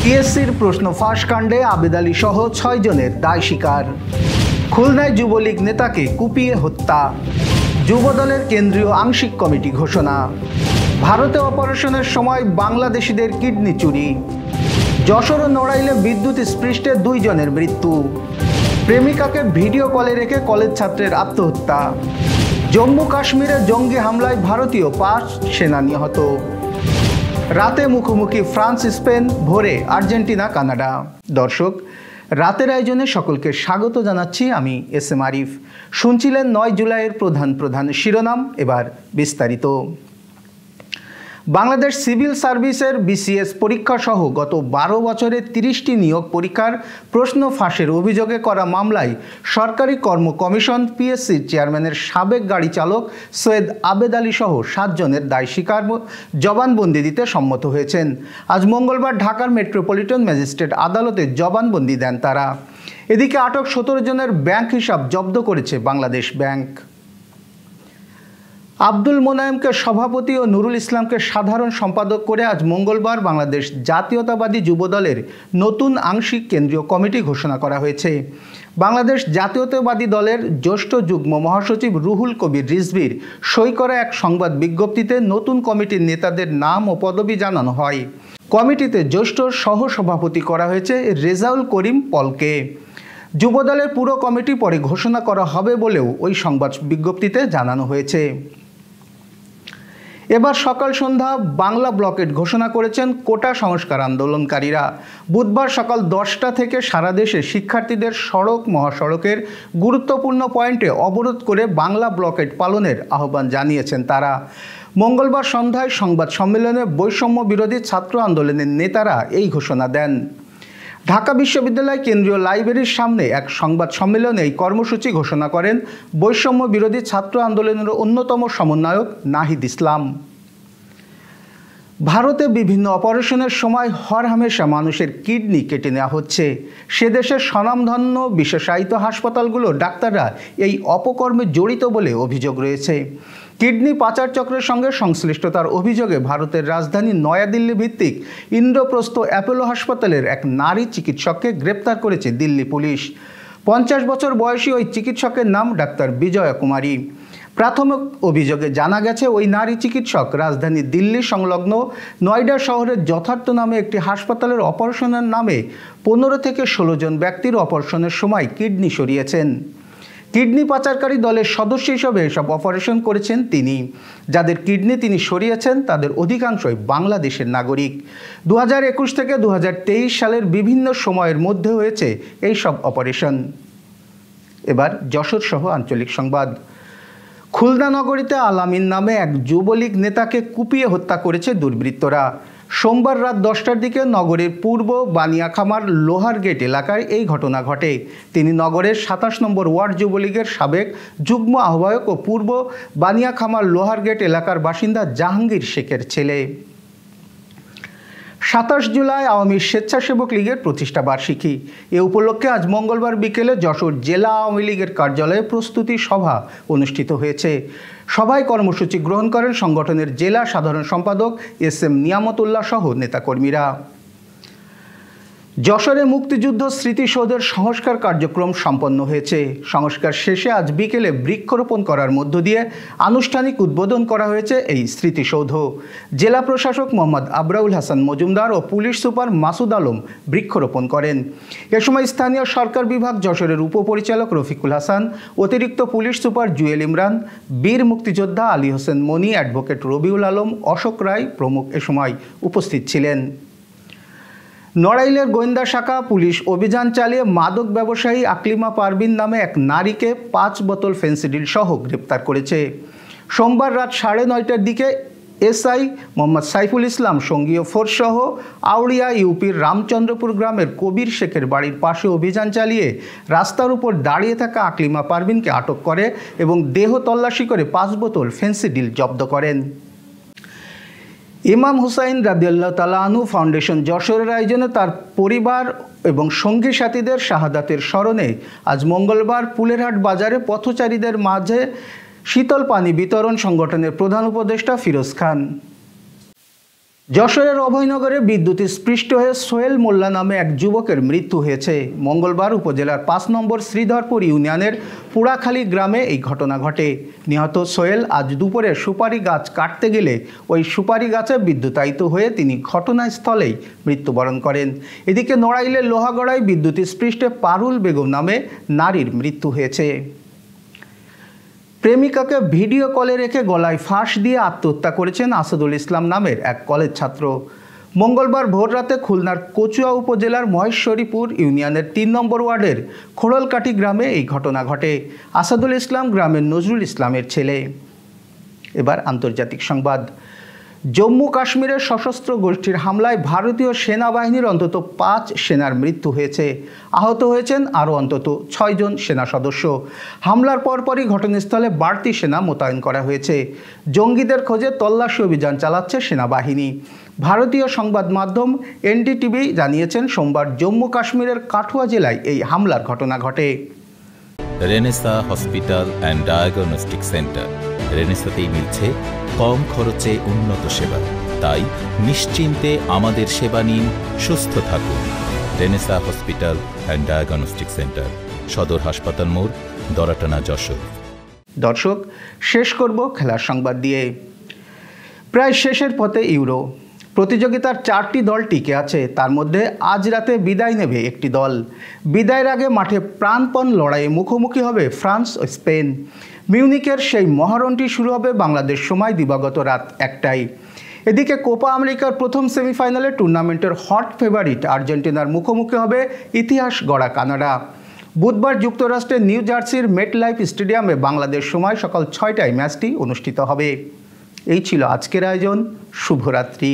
পিএসসির প্রশ্ন ফাঁস কাণ্ডে আবেদ আলী সহ ৬ জনের দায় স্বীকার। খুলনায় যুবলীগ নেতাকে কুপিয়ে হত্যা। যুবদলের কেন্দ্রীয় আংশিক কমিটি ঘোষণা। ভারতে অপারেশনের সময় বাংলাদেশিদের কিডনি চুরি। যশোর ও নড়াইলে বিদ্যুৎ স্পৃষ্টে 2 জনের মৃত্যু। প্রেমিকাকে ভিডিও কলে রেখে কলেজ ছাত্রের আত্মহত্যা। জম্মু কাশ্মীরে জঙ্গি হামলায় ভারতীয় 5 সেনা নিহত। রাতে মুখোমুখি ফ্রান্স স্পেন, ভোরে আর্জেন্টিনা কানাডা। দর্শক, রাতের আয়োজনে সকলকে স্বাগত জানাচ্ছি। আমি এস.এম. আরিফ। শুনছিলেন 9 জুলাইয়ের প্রধান শিরোনাম, এবার বিস্তারিত। বাংলাদেশ সিভিল সার্ভিসের বিসিএস পরীক্ষা সহ গত 12 বছরে 30টি নিয়োগ পরীক্ষার প্রশ্ন ফাঁসের অভিযোগে করা মামলায় সরকারি কর্ম কমিশন পিএসসির চেয়ারম্যানের সাবেক গাড়ি চালক সৈয়দ আবেদ আলী সহ 7 জনের দায় স্বীকার জবানবন্দি দিতে সম্মত হয়েছেন। আজ মঙ্গলবার ঢাকার মেট্রোপলিটন ম্যাজিস্ট্রেট আদালতে জবানবন্দি দেন তারা। এদিকে আটক 17 জনের ব্যাংক হিসাব জব্দ করেছে বাংলাদেশ ব্যাংক। আব্দুল মোনায়েমকে সভাপতি ও নুরুল ইসলামকে সাধারণ সম্পাদক করে আজ মঙ্গলবার বাংলাদেশ জাতীয়তাবাদী যুবদলের নতুন আংশিক কেন্দ্রীয় কমিটি ঘোষণা করা হয়েছে। বাংলাদেশ জাতীয়তাবাদী দলের জ্যেষ্ঠ যুগ্ম মহাসচিব রুহুল কবির রিজভীর সই করা এক সংবাদ বিজ্ঞপ্তিতে নতুন কমিটির নেতাদের নাম ও পদবি জানানো হয়। কমিটিতে জ্যেষ্ঠ সহসভাপতি করা হয়েছে রেজাউল করিম পলকে। যুবদলের পুরো কমিটি পরে ঘোষণা করা হবে বলেও ওই সংবাদ বিজ্ঞপ্তিতে জানানো হয়েছে। এবার সকাল সন্ধ্যা বাংলা ব্লকেট ঘোষণা করেছেন কোটা সংস্কার আন্দোলনকারীরা। বুধবার সকাল 10টা থেকে সারা দেশে শিক্ষার্থীদের সড়ক মহাসড়কের গুরুত্বপূর্ণ পয়েন্টে অবরোধ করে বাংলা ব্লকেট পালনের আহ্বান জানিয়েছেন তারা। মঙ্গলবার সন্ধ্যায় সংবাদ সম্মেলনে বৈষম্য বিরোধী ছাত্র আন্দোলনের নেতারা এই ঘোষণা দেন। ঢাকা বিশ্ববিদ্যালয় কেন্দ্রীয় লাইব্রেরির সামনে এক সংবাদ সম্মেলনে এই কর্মসূচি ঘোষণা করেন বৈষম্য বিরোধী ছাত্র আন্দোলনের অন্যতম সমন্বয়ক নাহিদ ইসলাম। ভারতে বিভিন্ন অপারেশনের সময় হরহামেশা মানুষের কিডনি কেটে নেওয়া হচ্ছে। সে দেশের স্বনামধন্য বিশেষায়িত হাসপাতালগুলো ডাক্তাররা এই অপকর্মে জড়িত বলে অভিযোগ রয়েছে। কিডনি পাচার চক্রের সঙ্গে সংশ্লিষ্টতার অভিযোগে ভারতের রাজধানী নয়াদিল্লি ভিত্তিক ইন্দ্রপ্রস্থ অ্যাপোলো হাসপাতালের এক নারী চিকিৎসককে গ্রেপ্তার করেছে দিল্লি পুলিশ। 50 বছর বয়সী ওই চিকিৎসকের নাম ডাক্তার বিজয়া কুমারী। প্রাথমিক অভিযোগে জানা গেছে ওই নারী চিকিৎসক রাজধানী দিল্লি সংলগ্ন নয়ডা শহরের যথার্থ নামে একটি হাসপাতালের অপারেশনের নামে 15 থেকে 16 জন ব্যক্তির অপারেশনের সময় কিডনি সরিয়েছেন। কিডনি পাচারকারী দলের সদস্য হিসেবে এসব অপারেশন করেছেন তিনি। যাদের কিডনি তিনি সরিয়েছেন তাদের অধিকাংশই বাংলাদেশের নাগরিক। 2021 থেকে 2023 সালের বিভিন্ন সময়ের মধ্যে হয়েছে এই সব অপারেশন। এবার যশোর সহ আঞ্চলিক সংবাদ। খুলনা নগরীতে আলামিন নামে এক যুবলীগ নেতাকে কুপিয়ে হত্যা করেছে দুর্বৃত্তরা। সোমবার রাত 10টার দিকে নগরের পূর্ব বানিয়াখামার লোহার গেট এলাকায় এই ঘটনা ঘটে। তিনি নগরের 27 নম্বর ওয়ার্ড যুবলীগের সাবেক যুগ্ম আহ্বায়ক ও পূর্ব বানিয়াখামার লোহার গেট এলাকার বাসিন্দা জাহাঙ্গীর শেখের ছেলে। 27 জুলাই আওয়ামী স্বেচ্ছাসেবক লীগের প্রতিষ্ঠা বার্ষিকী। এ উপলক্ষে আজ মঙ্গলবার বিকেলে যশোর জেলা আওয়ামী লীগের কার্যালয়ে প্রস্তুতি সভা অনুষ্ঠিত হয়েছে। সভায় কর্মসূচি গ্রহণ করেন সংগঠনের জেলা সাধারণ সম্পাদক এস.এম. নিয়ামতুল্লাহ সহ নেতাকর্মীরা। যশোরে মুক্তিযুদ্ধ স্মৃতিসৌধের সংস্কার কার্যক্রম সম্পন্ন হয়েছে। সংস্কার শেষে আজ বিকেলে বৃক্ষরোপণ করার মধ্য দিয়ে আনুষ্ঠানিক উদ্বোধন করা হয়েছে এই স্মৃতিসৌধ। জেলা প্রশাসক মোহাম্মদ আবরাউল হাসান মজুমদার ও পুলিশ সুপার মাসুদ আলম বৃক্ষরোপণ করেন। এ সময় স্থানীয় সরকার বিভাগ যশোরের উপপরিচালক রফিকুল হাসান, অতিরিক্ত পুলিশ সুপার জুয়েল ইমরান, বীর মুক্তিযোদ্ধা আলী হোসেন মনি, অ্যাডভোকেট রবিউল আলম, অশোক রায় প্রমুখ এ সময় উপস্থিত ছিলেন। নড়াইলের গোয়েন্দা শাখা পুলিশ অভিযান চালিয়ে মাদক ব্যবসায়ী আকলিমা পারভিন নামে এক নারীকে 5 বোতল ফেন্সিডিল সহ গ্রেপ্তার করেছে। সোমবার রাত 9:30টার দিকে এসআই মোহাম্মদ সাইফুল ইসলাম সঙ্গীয় ফোর্স সহ আউড়িয়া ইউপির রামচন্দ্রপুর গ্রামের কবির শেখের বাড়ির পাশে অভিযান চালিয়ে রাস্তার উপর দাঁড়িয়ে থাকা আকলিমা পারভিনকে আটক করে এবং দেহ তল্লাশি করে 5 বোতল ফেন্সিডিল জব্দ করেন। ইমাম হুসাইন রাদিয়াল্লাহু তাআলা আনহু ফাউন্ডেশন যশোরের আয়োজনে তার পরিবার এবং সঙ্গী সাথীদের শাহাদাতের স্মরণে আজ মঙ্গলবার পুলেরহাট বাজারে পথচারীদের মাঝে শীতল পানি বিতরণ সংগঠনের প্রধান উপদেষ্টা ফিরোজ খান। যশোরের অভয়নগরে বিদ্যুৎস্পৃষ্ট হয়ে সোহেল মোল্লা নামে এক যুবকের মৃত্যু হয়েছে। মঙ্গলবার উপজেলার ৫ নম্বর শ্রীধরপুর ইউনিয়নের পুরাখালী গ্রামে এই ঘটনা ঘটে। নিহত সোহেল আজ দুপুরে সুপারি গাছ কাটতে গেলে ওই সুপারি গাছে বিদ্যুতায়িত হয়ে তিনি ঘটনাস্থলেই মৃত্যুবরণ করেন। এদিকে নড়াইলের লোহাগড়ায় বিদ্যুৎস্পৃষ্টে পারুল বেগম নামে নারীর মৃত্যু হয়েছে। প্রেমিকাকে ভিডিও কলে রেখে গলায় ফাঁস দিয়ে আত্মহত্যা করেছেন আসাদুল ইসলাম নামের এক কলেজ ছাত্র। মঙ্গলবার ভোররাতে খুলনার কচুয়া উপজেলার মহেশ্বরীপুর ইউনিয়নের ৩ নম্বর ওয়ার্ডের খোড়লকাঠি গ্রামে এই ঘটনা ঘটে। আসাদুল ইসলাম গ্রামের নজরুল ইসলামের ছেলে। এবার আন্তর্জাতিক সংবাদ। জম্মু কাশ্মীরের সশস্ত্র গোষ্ঠীর হামলায় ভারতীয় সেনাবাহিনীর অন্তত ৫ সেনার মৃত্যু হয়েছে। আহত হয়েছেন আরও অন্তত ৬ জন সেনা সদস্য। হামলার পরপরই ঘটনাস্থলে বাড়তি সেনা মোতায়েন করা হয়েছে। জঙ্গিদের খোঁজে তল্লাশি অভিযান চালাচ্ছে সেনাবাহিনী। ভারতীয় সংবাদ মাধ্যম এনডিটিভি জানিয়েছেন সোমবার জম্মু কাশ্মীরের কাঠুয়া জেলায় এই হামলার ঘটনা ঘটে। Renaissance hospital and diagnostic centre. রেনেসাতেই মিলছে কম খরচে উন্নত সেবা। তাই নিশ্চিন্তে আমাদের সেবা নিন, সুস্থ থাকুন। Renaissance hospital and diagnostic centre, সদর হাসপাতাল মোড়, দরাটানা, যশোর। দর্শক, শেষ করব খেলার সংবাদ দিয়ে। প্রায় শেষের পথে ইউরো প্রতিযোগিতার 4টি দল টিকে আছে। তার মধ্যে আজ রাতে বিদায় নেবে একটি দল। বিদায়ের আগে মাঠে প্রাণপণ লড়াইয়ে মুখোমুখি হবে ফ্রান্স ও স্পেন। মিউনিকের সেই মহারণটি শুরু হবে বাংলাদেশ সময় দিবাগত রাত 1টায়। এদিকে কোপা আমেরিকার প্রথম সেমিফাইনালে টুর্নামেন্টের হট ফেভারিট আর্জেন্টিনার মুখোমুখি হবে ইতিহাস গড়া কানাডা। বুধবার যুক্তরাষ্ট্রের নিউ জার্সির মেটলাইফ স্টেডিয়ামে বাংলাদেশ সময় সকাল 6টায় ম্যাচটি অনুষ্ঠিত হবে। এই ছিল আজকের আয়োজন। শুভরাত্রি।